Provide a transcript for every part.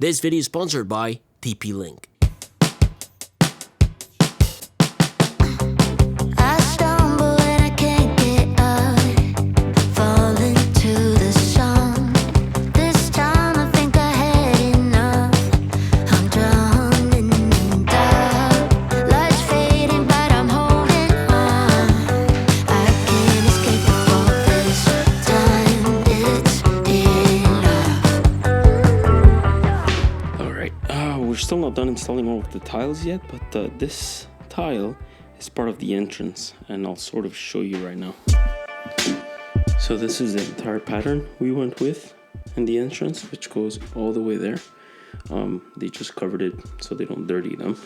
This video is sponsored by TP-Link. We're still not done installing all of the tiles yet, but this tile is part of the entrance, and I'll sort of show you right now. So this is the entire pattern we went with in the entrance, which goes all the way there. They just covered it so they don't dirty them,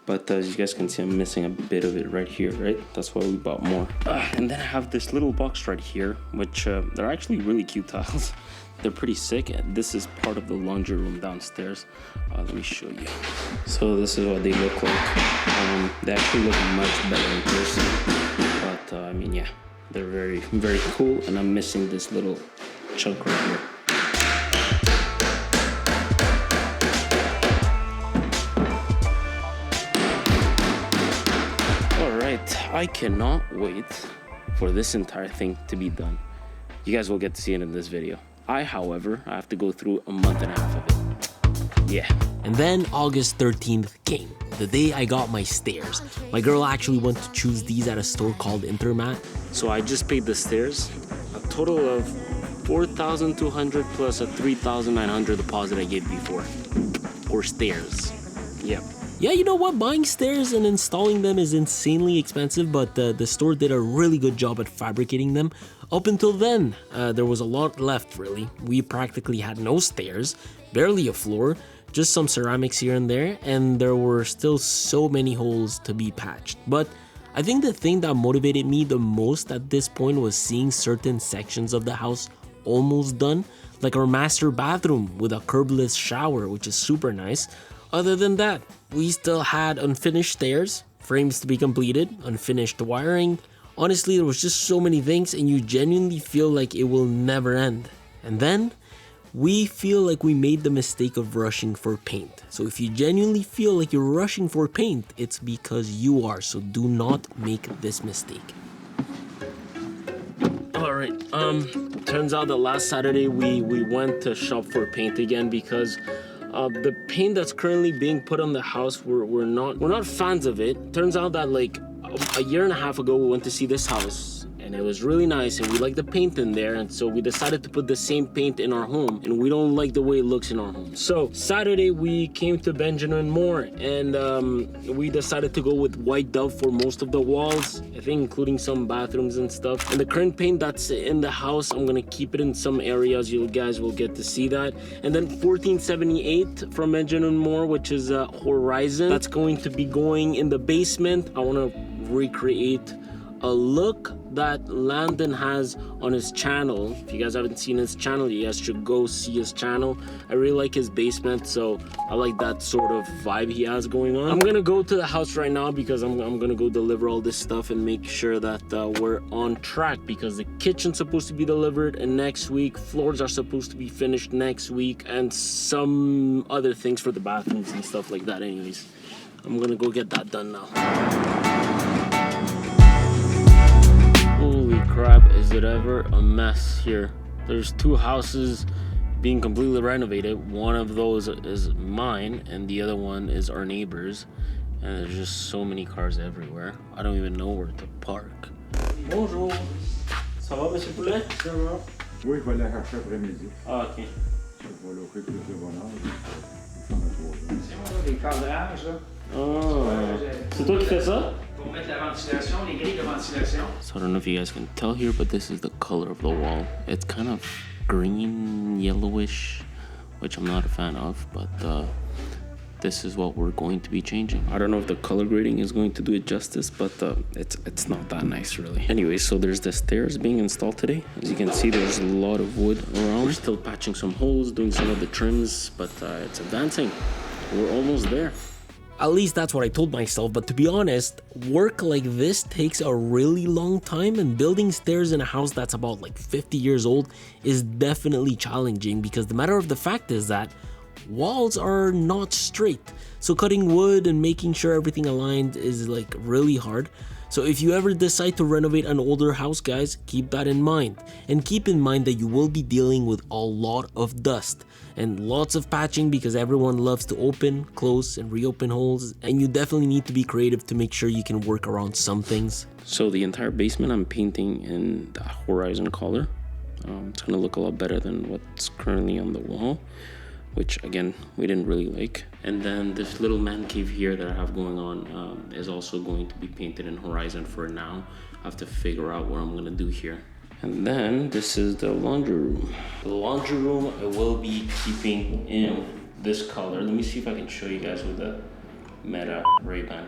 but as you guys can see, I'm missing a bit of it right here, right? That's why we bought more. And then I have this little box right here, which they're actually really cute tiles. They're pretty sick. This is part of the laundry room downstairs. Let me show you. So this is what they look like. They actually look much better in person, but I mean, yeah, they're very, very cool, and I'm missing this little chunk right here. Alright, I cannot wait for this entire thing to be done. You guys will get to see it in this video. However, I have to go through a month and a half of it. Yeah. And then August 13th came, the day I got my stairs. My girl actually went to choose these at a store called Intermat. So I just paid the stairs, a total of $4,200 plus a $3,900 deposit I gave before. For stairs. Yep. Yeah, you know what? Buying stairs and installing them is insanely expensive, but the store did a really good job at fabricating them. Up until then, there was a lot left, really. We practically had no stairs, barely a floor, just some ceramics here and there, and there were still so many holes to be patched. But I think the thing that motivated me the most at this point was seeing certain sections of the house almost done, like our master bathroom with a curbless shower, which is super nice. Other than that, we still had unfinished stairs, frames to be completed, unfinished wiring. Honestly, there was just so many things, and you genuinely feel like it will never end. And then, we feel like we made the mistake of rushing for paint. So if you genuinely feel like you're rushing for paint, it's because you are, so do not make this mistake. Alright, turns out that last Saturday we went to shop for paint again because the paint that's currently being put on the house, we're not fans of it. Turns out that like a year and a half ago we went to see this house, and it was really nice, and we liked the paint in there, and so we decided to put the same paint in our home, and we don't like the way it looks in our home. So Saturday we came to Benjamin Moore, and we decided to go with white Dove for most of the walls, I think including some bathrooms and stuff. And the current paint that's in the house, I'm gonna keep it in some areas. You guys will get to see that. And then 1478 from Benjamin Moore, which is Horizon, that's going to be going in the basement. I want to recreate a look that Landon has on his channel. If you guys haven't seen his channel, you guys should go see his channel. I really like his basement, so I like that sort of vibe he has going on. I'm gonna go to the house right now because I'm gonna go deliver all this stuff and make sure that we're on track, because the kitchen's supposed to be delivered and next week, floors are supposed to be finished next week, and some other things for the bathrooms and stuff like that. Anyways, I'm gonna go get that done now. Holy crap, is it ever a mess here. There's two houses being completely renovated. One of those is mine and the other one is our neighbor's, and there's just so many cars everywhere. I don't even know where to park. Bonjour. Ça va, monsieur Poulet? Ça va? Oui, je vais la chercher après-midi. Ah, ok. Je vais l'offrir plus de bonheur. C'est des cadrages, là. Oh. C'est toi qui fais ça? Pour mettre la ventilation, les grilles de ventilation. So I don't know if you guys can tell here, but this is the color of the wall. It's kind of green, yellowish, which I'm not a fan of, but this is what we're going to be changing. I don't know if the color grading is going to do it justice, but it's not that nice, really. Anyway, so there's the stairs being installed today. As you can see, there's a lot of wood around. We're still patching some holes, doing some of the trims, but it's advancing. We're almost there. At least that's what I told myself, but to be honest, work like this takes a really long time, and building stairs in a house that's about like 50 years old is definitely challenging, because the matter of the fact is that walls are not straight. So cutting wood and making sure everything aligned is like really hard. So if you ever decide to renovate an older house, guys, keep that in mind. And keep in mind that you will be dealing with a lot of dust and lots of patching because everyone loves to open, close, and reopen holes. And you definitely need to be creative to make sure you can work around some things. So the entire basement I'm painting in the horizon color. It's gonna look a lot better than what's currently on the wall, which again, we didn't really like. And then this little man cave here that I have going on is also going to be painted in horizon for now. I have to figure out what I'm gonna do here. And then this is the laundry room. The laundry room I will be keeping in this color. Let me see if I can show you guys with the Meta Ray-Ban.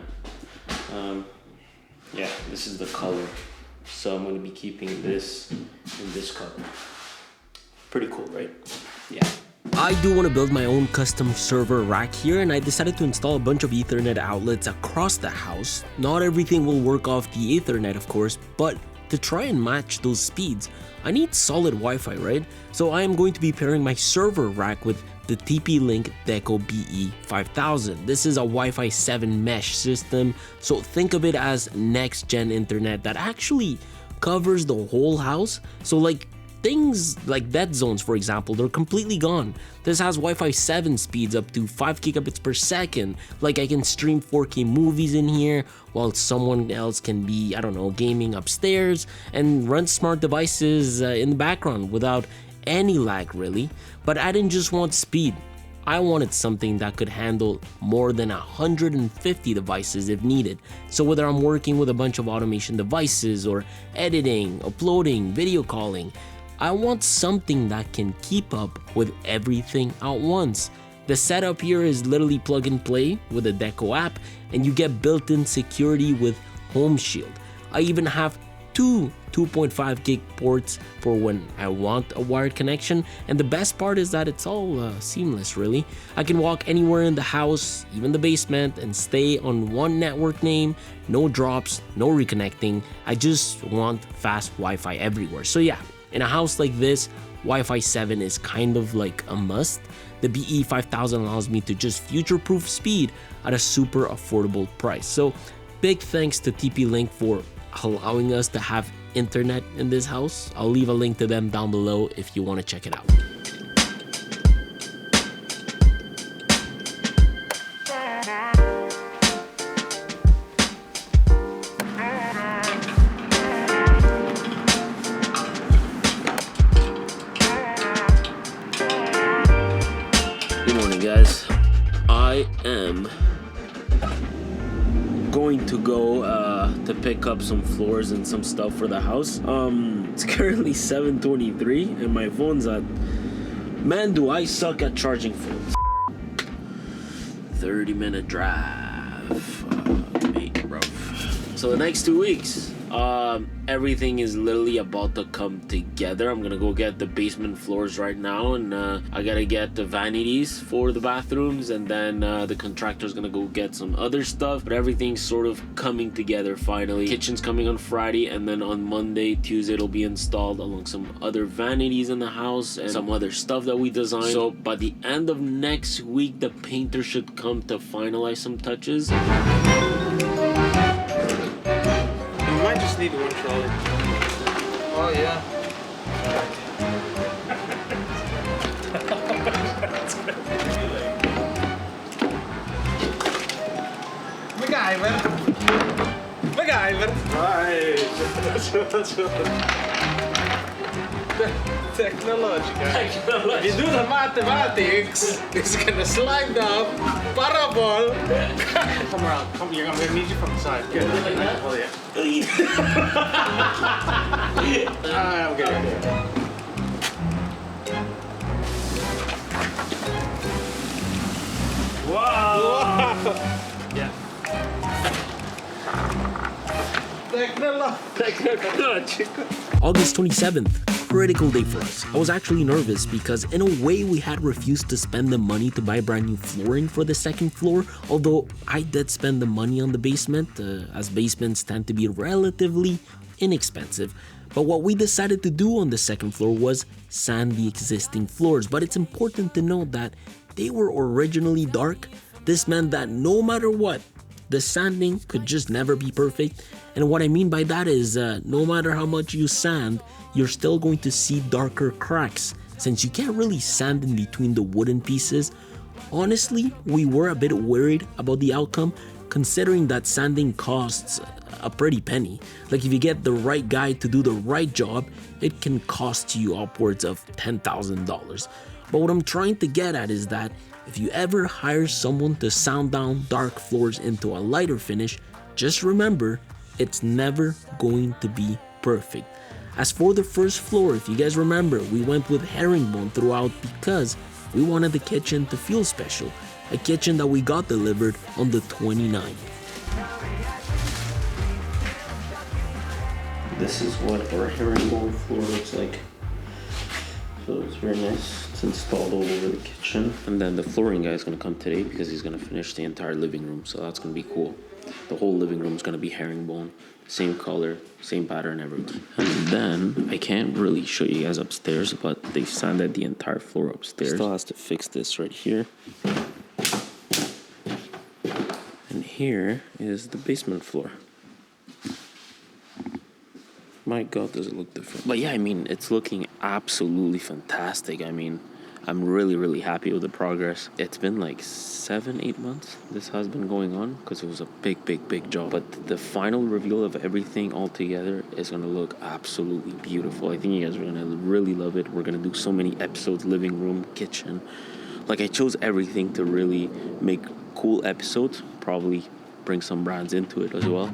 Yeah, this is the color. So I'm gonna be keeping this in this color. Pretty cool, right? Yeah. I do want to build my own custom server rack here, and I decided to install a bunch of Ethernet outlets across the house. Not everything will work off the Ethernet, of course, but to try and match those speeds, I need solid Wi-Fi, right? So I am going to be pairing my server rack with the TP-Link Deco BE5000. This is a Wi-Fi 7 mesh system, so think of it as next-gen internet that actually covers the whole house. So like things like dead zones, for example, they're completely gone. This has Wi-Fi 7 speeds up to 5 gigabits per second. Like I can stream 4K movies in here while someone else can be, I don't know, gaming upstairs and run smart devices in the background without any lag really. But I didn't just want speed. I wanted something that could handle more than 150 devices if needed. So whether I'm working with a bunch of automation devices or editing, uploading, video calling, I want something that can keep up with everything at once. The setup here is literally plug and play with the Deco app, and you get built-in security with Home Shield. I even have two 2.5 gig ports for when I want a wired connection, and the best part is that it's all seamless really. I can walk anywhere in the house, even the basement, and stay on one network name, no drops, no reconnecting. I just want fast Wi-Fi everywhere. So yeah, in a house like this, Wi-Fi 7 is kind of like a must. The BE5000 allows me to just future-proof speed at a super affordable price. So big thanks to TP-Link for allowing us to have internet in this house. I'll leave a link to them down below if you want to check it out. Good morning, guys. I am going to go to pick up some floors and some stuff for the house. It's currently 7:23 and my phone's at, man, do I suck at charging phones. 30-minute drive. Mate, bro. So the next 2 weeks, everything is literally about to come together. I'm gonna go get the basement floors right now, and I gotta get the vanities for the bathrooms, and then the contractor's gonna go get some other stuff. But everything's sort of coming together finally. Kitchen's coming on Friday, and then on Monday, Tuesday it'll be installed along some other vanities in the house and some other stuff that we designed. So by the end of next week, the painter should come to finalize some touches. You might just need one trolley. Oh yeah. MacGyver. MacGyver. Right. Technological. If you do the mathematics, it's gonna slide down, parabol. Come around. Come, I'm gonna need you from the side. Good. Like that? Oh yeah. I'm good. Wow. Yeah. Technological. August 27th, critical day for us. I was actually nervous because in a way we had refused to spend the money to buy brand new flooring for the second floor, although I did spend the money on the basement, as basements tend to be relatively inexpensive. But what we decided to do on the second floor was sand the existing floors. But it's important to note that they were originally dark, this meant that no matter what, the sanding could just never be perfect. And what I mean by that is no matter how much you sand, you're still going to see darker cracks since you can't really sand in between the wooden pieces. Honestly, we were a bit worried about the outcome considering that sanding costs a pretty penny. Like if you get the right guy to do the right job, it can cost you upwards of $10,000. But what I'm trying to get at is that if you ever hire someone to sand down dark floors into a lighter finish, just remember, it's never going to be perfect. As for the first floor, if you guys remember, we went with herringbone throughout because we wanted the kitchen to feel special. A kitchen that we got delivered on the 29th. This is what our herringbone floor looks like. So it's very nice. It's installed all over the kitchen. And then the flooring guy is gonna come today because he's gonna finish the entire living room. So that's gonna be cool. The whole living room is gonna be herringbone. Same color, same pattern, everything. And then, I can't really show you guys upstairs, but they sanded the entire floor upstairs. Still has to fix this right here. And here is the basement floor. My God, does it look different. But yeah, I mean, it's looking absolutely fantastic. I mean, I'm really, really happy with the progress. It's been like 7-8 months this has been going on because it was a big job. But the final reveal of everything all together is going to look absolutely beautiful. I think you guys are going to really love it. We're going to do so many episodes, living room, kitchen. Like I chose everything to really make cool episodes, probably bring some brands into it as well.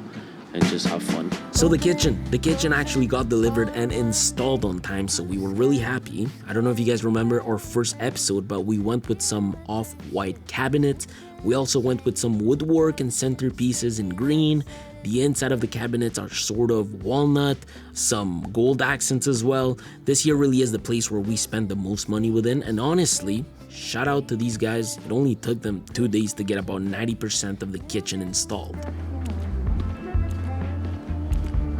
And just have fun. So the kitchen actually got delivered and installed on time, so we were really happy. I don't know if you guys remember our first episode, but we went with some off-white cabinets. We also went with some woodwork and centerpieces in green. The inside of the cabinets are sort of walnut, some gold accents as well. This here really is the place where we spend the most money within, and honestly, shout out to these guys. It only took them 2 days to get about 90% of the kitchen installed.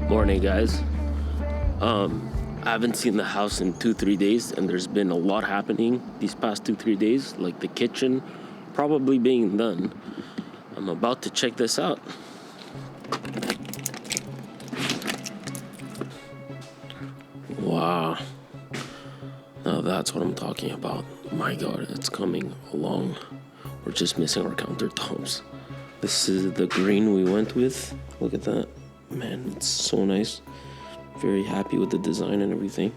Morning, guys. I haven't seen the house in 2-3 days, and there's been a lot happening these past 2-3 days, like the kitchen probably being done. I'm about to check this out. Wow. Now that's what I'm talking about. My God, it's coming along. We're just missing our countertops. This is the green we went with. Look at that. Man, it's so nice. Very happy with the design and everything.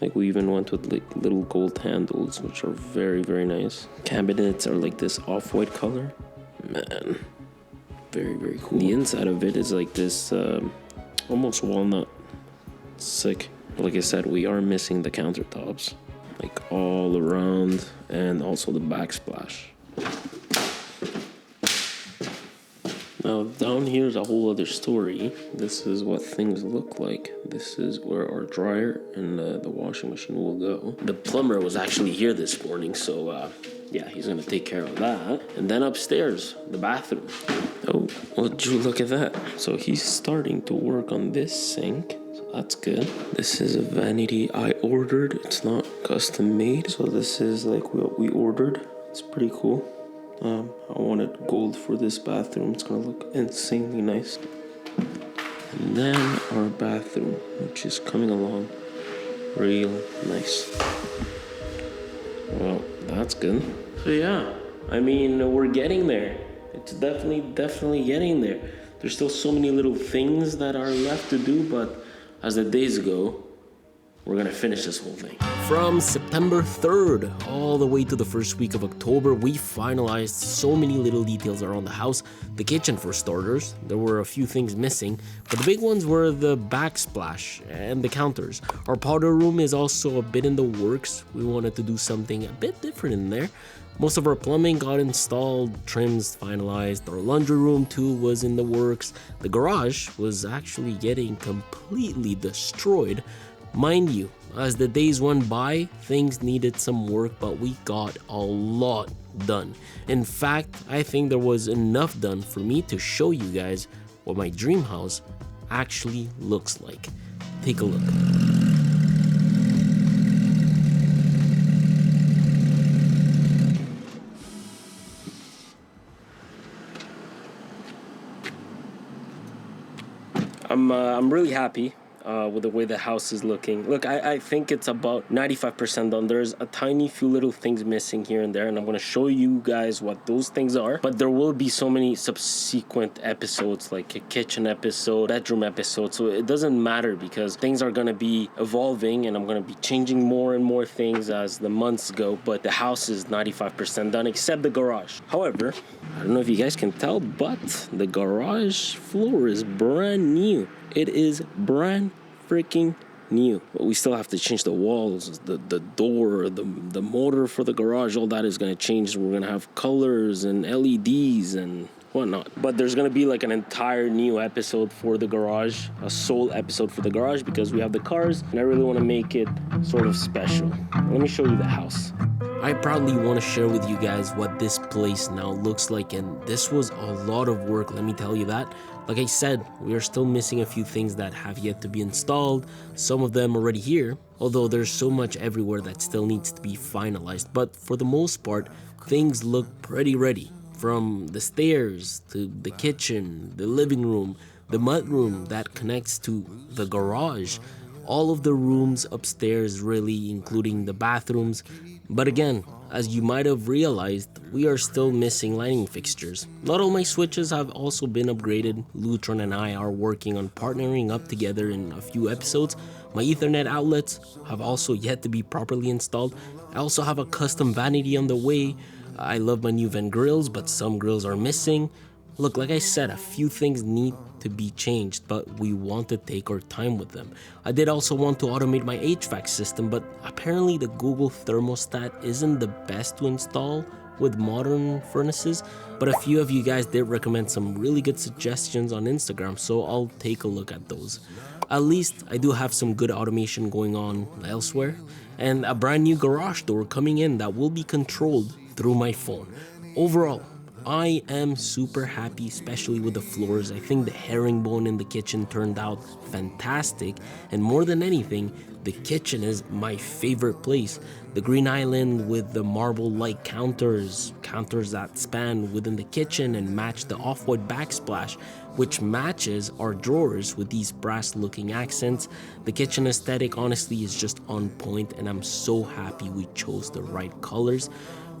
Like we even went with like little gold handles, which are very nice. Cabinets are like this off-white color. Man, very cool. The inside of it is like this almost walnut. Sick. Like I said, we are missing the countertops, like all around, and also the backsplash. Now down here is a whole other story. This is what things look like. This is where our dryer and the washing machine will go. The plumber was actually here this morning, so yeah, he's gonna take care of that. And then upstairs, the bathroom. Oh, would you look at that? So he's starting to work on this sink. So that's good. This is a vanity I ordered. It's not custom made. So this is like what we ordered. It's pretty cool. I wanted gold for this bathroom. It's gonna look insanely nice. And then our bathroom, which is coming along real nice. Well, that's good. So yeah, I mean, we're getting there. It's definitely getting there. There's still so many little things that are left to do, but as the days go, we're gonna finish this whole thing. From September 3rd all the way to the first week of October, we finalized so many little details around the house. The kitchen, for starters, there were a few things missing, but the big ones were the backsplash and the counters. Our powder room is also a bit in the works. We wanted to do something a bit different in there. Most of our plumbing got installed, trims finalized. Our laundry room too was in the works. The garage was actually getting completely destroyed. Mind you, as the days went by, things needed some work, but we got a lot done. In fact, I think there was enough done for me to show you guys what my dream house actually looks like. Take a look. I'm really happy with the way the house is looking. Look, I think it's about 95% done. There's a tiny few little things missing here and there, and I'm going to show you guys what those things are. But there will be so many subsequent episodes, like a kitchen episode, bedroom episode, so it doesn't matter because things are going to be evolving, and I'm going to be changing more and more things as the months go. But the house is 95% done, except the garage. However, I don't know if you guys can tell, but the garage floor is brand new. It is brand freaking new. But we still have to change the walls, the door, the motor for the garage. All that is going to change. We're going to have colors and LEDs and whatnot. But there's going to be like an entire new episode for the garage, a sole episode for the garage, because we have the cars and I really want to make it sort of special. Let me show you the house. I proudly want to share with you guys what this place now looks like, and this was a lot of work, let me tell you that. Like I said, we are still missing a few things that have yet to be installed, some of them already here, although there's so much everywhere that still needs to be finalized. But for the most part, things look pretty ready. From the stairs to the kitchen, the living room, the mudroom that connects to the garage, all of the rooms upstairs really, including the bathrooms. But again, as you might have realized, we are still missing lighting fixtures. Not all my switches have also been upgraded. Lutron and I are working on partnering up together in a few episodes. My Ethernet outlets have also yet to be properly installed. I also have a custom vanity on the way. I love my new vent grills, but some grills are missing. Look, like I said, a few things need to be changed, but we want to take our time with them. I did also want to automate my HVAC system, but apparently the Google thermostat isn't the best to install with modern furnaces. But a few of you guys did recommend some really good suggestions on Instagram, so I'll take a look at those. At least I do have some good automation going on elsewhere, and a brand new garage door coming in that will be controlled through my phone. Overall, I am super happy, especially with the floors. I think the herringbone in the kitchen turned out fantastic, and more than anything, the kitchen is my favorite place. The green island with the marble-like counters that span within the kitchen and match the off-white backsplash, which matches our drawers with these brass-looking accents. The kitchen aesthetic honestly is just on point, and I'm so happy we chose the right colors.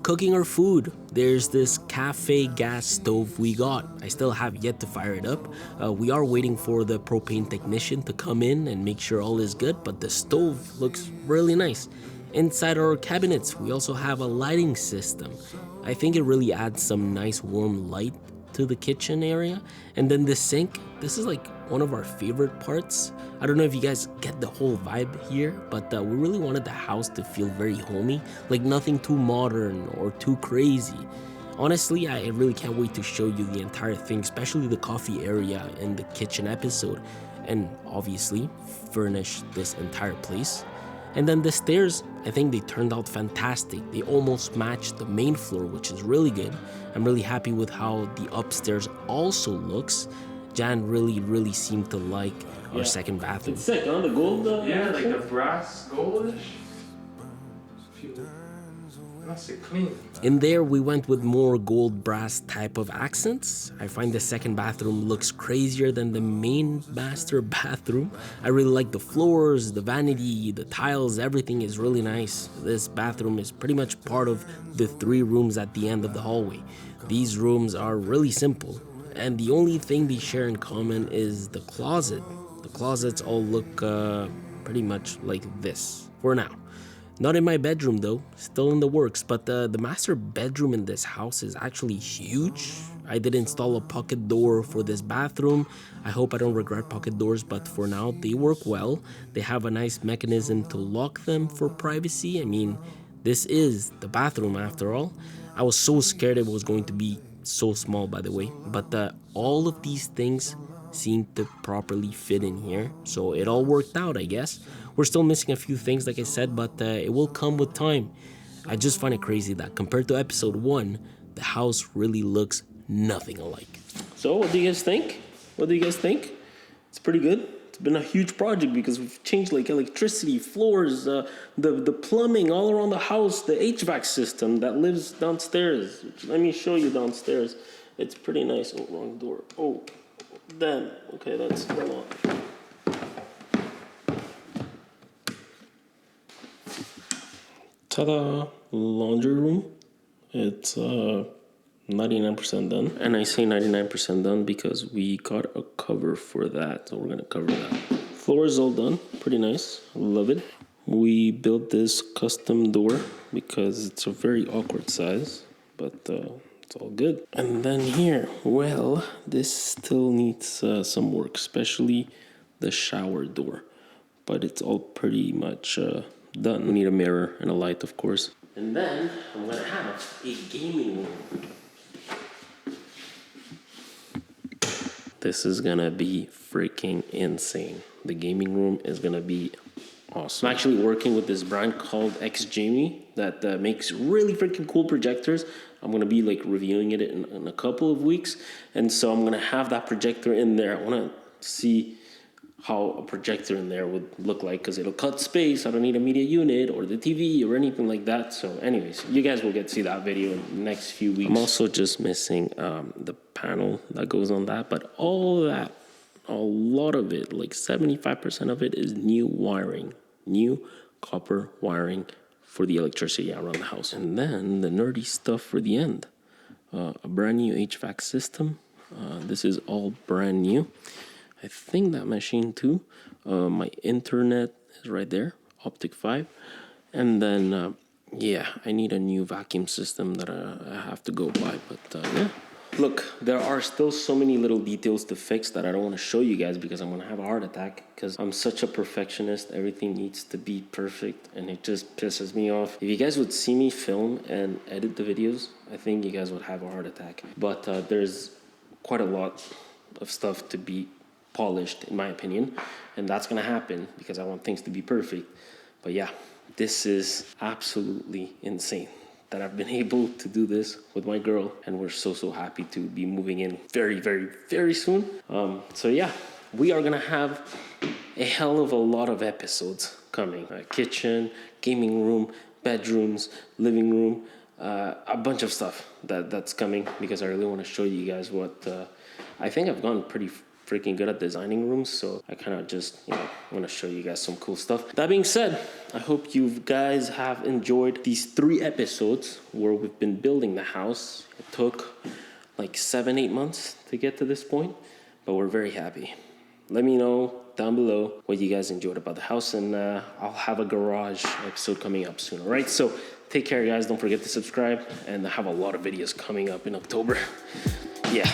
Cooking our food, there's this cafe gas stove we got. I still have yet to fire it up. We are waiting for the propane technician to come in and make sure all is good, but the stove looks really nice. Inside our cabinets, we also have a lighting system. I think it really adds some nice warm light to the kitchen area. And then the sink, this is like one of our favorite parts. I don't know if you guys get the whole vibe here, but we really wanted the house to feel very homey, like nothing too modern or too crazy. Honestly, I really can't wait to show you the entire thing, especially the coffee area in the kitchen episode, and obviously furnish this entire place. And then the stairs, I think they turned out fantastic. They almost matched the main floor, which is really good. I'm really happy with how the upstairs also looks. Jan really seemed to like our second bathroom. It's sick, huh? The gold. Yeah, like the brass goldish. That's it, clean. In there, we went with more gold brass type of accents. I find the second bathroom looks crazier than the main master bathroom. I really like the floors, the vanity, the tiles, everything is really nice. This bathroom is pretty much part of the 3 rooms at the end of the hallway. These rooms are really simple, and the only thing they share in common is the closet. The closets all look pretty much like this for now. Not in my bedroom though, still in the works, but the master bedroom in this house is actually huge. I did install a pocket door for this bathroom. I hope I don't regret pocket doors, but for now they work well. They have a nice mechanism to lock them for privacy. I mean, this is the bathroom after all. I was so scared it was going to be so small, by the way, but all of these things seem to properly fit in here, so it all worked out, I guess. We're still missing a few things, like I said, but it will come with time. I just find it crazy that compared to episode 1, the house really looks nothing alike. So, what do you guys think? It's pretty good. It's been a huge project because we've changed like electricity, floors, the plumbing all around the house, the HVAC system that lives downstairs. Let me show you downstairs. It's pretty nice. Oh, wrong door. Oh, Then, okay, that's a lot. Ta-da! Laundry room. It's 99% done. And I say 99% done because we got a cover for that. So we're gonna cover that. Floor is all done. Pretty nice. Love it. We built this custom door because it's a very awkward size, but it's all good. And then here, well, this still needs some work, especially the shower door. But it's all pretty much done. We need a mirror and a light, of course. And then I'm gonna have a gaming room. This is gonna be freaking insane. The gaming room is gonna be awesome. I'm actually working with this brand called XJamie that makes really freaking cool projectors. I'm gonna be like reviewing it in a couple of weeks. And so I'm gonna have that projector in there. I wanna see how a projector in there would look like because it'll cut space. I don't need a media unit or the TV or anything like that. So anyways, you guys will get to see that video in the next few weeks. I'm also just missing the panel that goes on that, but all that, a lot of it, like 75% of it is new wiring, new copper wiring for the electricity around the house. And then the nerdy stuff for the end, a brand new HVAC system. This is all brand new. I think that machine too. My internet is right there, Optic 5. And then, yeah, I need a new vacuum system that I have to go buy. But yeah, look, there are still so many little details to fix that I don't want to show you guys because I'm going to have a heart attack because I'm such a perfectionist. Everything needs to be perfect and it just pisses me off. If you guys would see me film and edit the videos, I think you guys would have a heart attack. But there's quite a lot of stuff to be polished, in my opinion, and that's gonna happen because I want things to be perfect. But yeah, this is absolutely insane that I've been able to do this with my girl, and we're so happy to be moving in very soon. So yeah, we are gonna have a hell of a lot of episodes coming. Kitchen, gaming room, bedrooms, living room, a bunch of stuff that's coming because I really want to show you guys what I think I've gone pretty freaking good at designing rooms, so I kind of just, want to show you guys some cool stuff. That being said, I hope you guys have enjoyed these 3 episodes where we've been building the house. It took like 7-8 months to get to this point, but we're very happy. Let me know down below what you guys enjoyed about the house, and I'll have a garage episode coming up soon, all right? So take care, guys. Don't forget to subscribe, and I have a lot of videos coming up in October. Yeah.